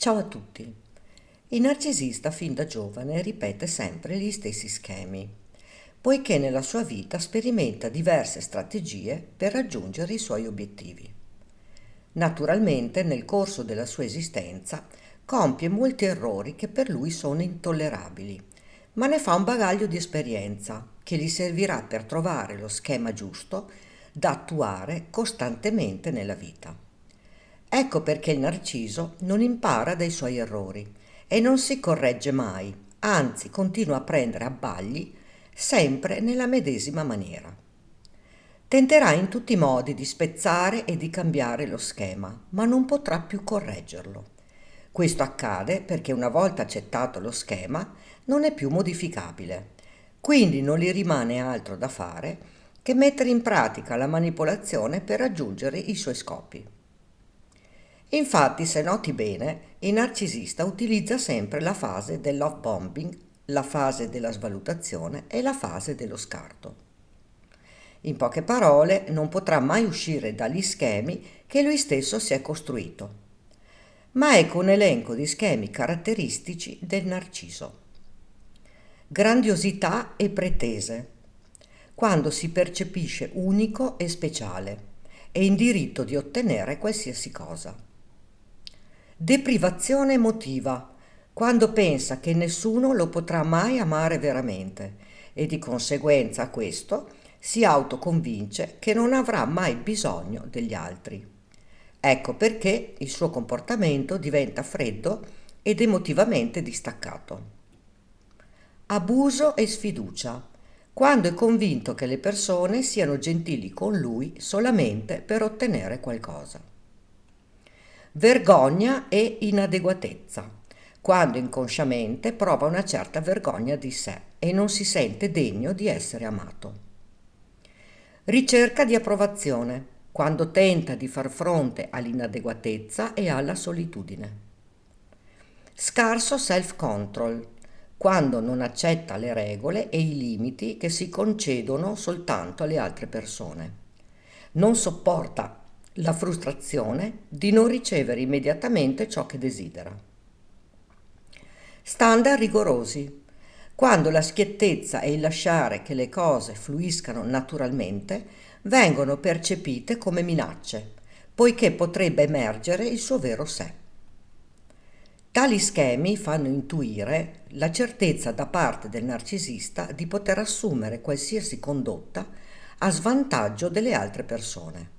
Ciao a tutti. Il narcisista fin da giovane ripete sempre gli stessi schemi, poiché nella sua vita sperimenta diverse strategie per raggiungere i suoi obiettivi. Naturalmente, nel corso della sua esistenza, compie molti errori che per lui sono intollerabili, ma ne fa un bagaglio di esperienza che gli servirà per trovare lo schema giusto da attuare costantemente nella vita. Ecco perché il narciso non impara dai suoi errori e non si corregge mai, anzi continua a prendere abbagli sempre nella medesima maniera. Tenterà in tutti i modi di spezzare e di cambiare lo schema, ma non potrà più correggerlo. Questo accade perché una volta accettato lo schema non è più modificabile, quindi non gli rimane altro da fare che mettere in pratica la manipolazione per raggiungere i suoi scopi. Infatti, se noti bene, il narcisista utilizza sempre la fase del love bombing, la fase della svalutazione e la fase dello scarto. In poche parole, non potrà mai uscire dagli schemi che lui stesso si è costruito. Ma ecco un elenco di schemi caratteristici del narciso. Grandiosità e pretese, quando si percepisce unico e speciale e in diritto di ottenere qualsiasi cosa. Deprivazione emotiva, quando pensa che nessuno lo potrà mai amare veramente e di conseguenza a questo si autoconvince che non avrà mai bisogno degli altri. Ecco perché il suo comportamento diventa freddo ed emotivamente distaccato. Abuso e sfiducia, quando è convinto che le persone siano gentili con lui solamente per ottenere qualcosa. Vergogna e inadeguatezza, quando inconsciamente prova una certa vergogna di sé e non si sente degno di essere amato. Ricerca di approvazione, quando tenta di far fronte all'inadeguatezza e alla solitudine. Scarso self-control, quando non accetta le regole e i limiti che si concedono soltanto alle altre persone. Non sopporta la frustrazione di non ricevere immediatamente ciò che desidera. Standard rigorosi, quando la schiettezza e il lasciare che le cose fluiscano naturalmente vengono percepite come minacce, poiché potrebbe emergere il suo vero sé. Tali schemi fanno intuire la certezza da parte del narcisista di poter assumere qualsiasi condotta a svantaggio delle altre persone.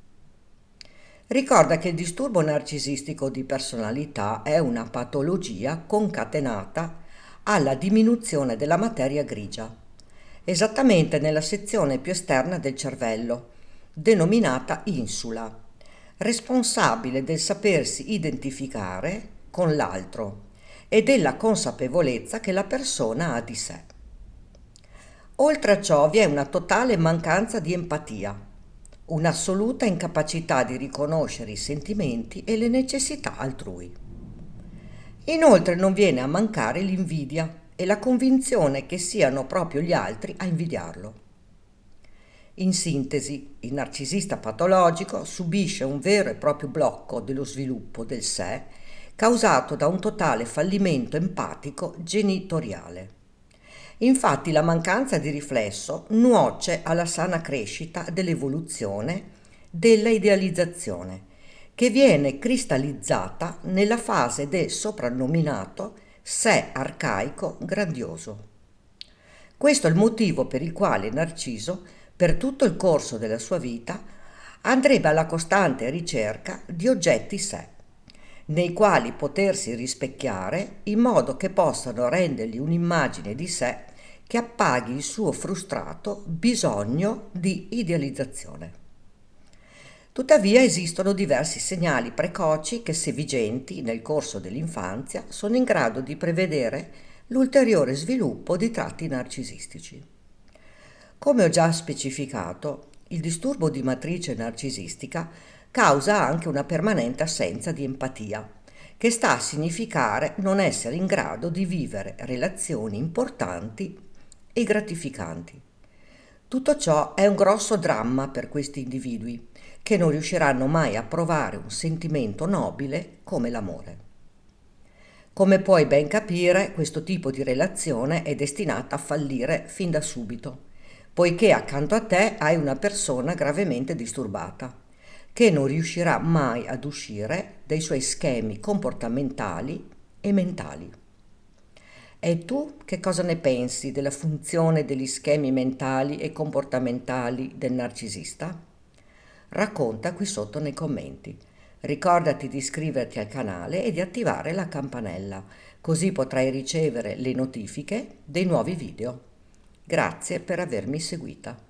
Ricorda che il disturbo narcisistico di personalità è una patologia concatenata alla diminuzione della materia grigia, esattamente nella sezione più esterna del cervello, denominata insula, responsabile del sapersi identificare con l'altro e della consapevolezza che la persona ha di sé. Oltre a ciò vi è una totale mancanza di empatia, un'assoluta incapacità di riconoscere i sentimenti e le necessità altrui. Inoltre non viene a mancare l'invidia e la convinzione che siano proprio gli altri a invidiarlo. In sintesi, il narcisista patologico subisce un vero e proprio blocco dello sviluppo del sé causato da un totale fallimento empatico genitoriale. Infatti la mancanza di riflesso nuoce alla sana crescita dell'evoluzione della idealizzazione, che viene cristallizzata nella fase del soprannominato sé arcaico grandioso. Questo è il motivo per il quale Narciso, per tutto il corso della sua vita, andrebbe alla costante ricerca di oggetti sé, nei quali potersi rispecchiare in modo che possano rendergli un'immagine di sé che appaghi il suo frustrato bisogno di idealizzazione. Tuttavia esistono diversi segnali precoci che, se vigenti nel corso dell'infanzia, sono in grado di prevedere l'ulteriore sviluppo di tratti narcisistici. Come ho già specificato, il disturbo di matrice narcisistica causa anche una permanente assenza di empatia, che sta a significare non essere in grado di vivere relazioni importanti e gratificanti. Tutto ciò è un grosso dramma per questi individui, che non riusciranno mai a provare un sentimento nobile come l'amore. Come puoi ben capire, questo tipo di relazione è destinata a fallire fin da subito, poiché accanto a te hai una persona gravemente disturbata, che non riuscirà mai ad uscire dai suoi schemi comportamentali e mentali. E tu che cosa ne pensi della funzione degli schemi mentali e comportamentali del narcisista? Racconta qui sotto nei commenti. Ricordati di iscriverti al canale e di attivare la campanella, così potrai ricevere le notifiche dei nuovi video. Grazie per avermi seguita.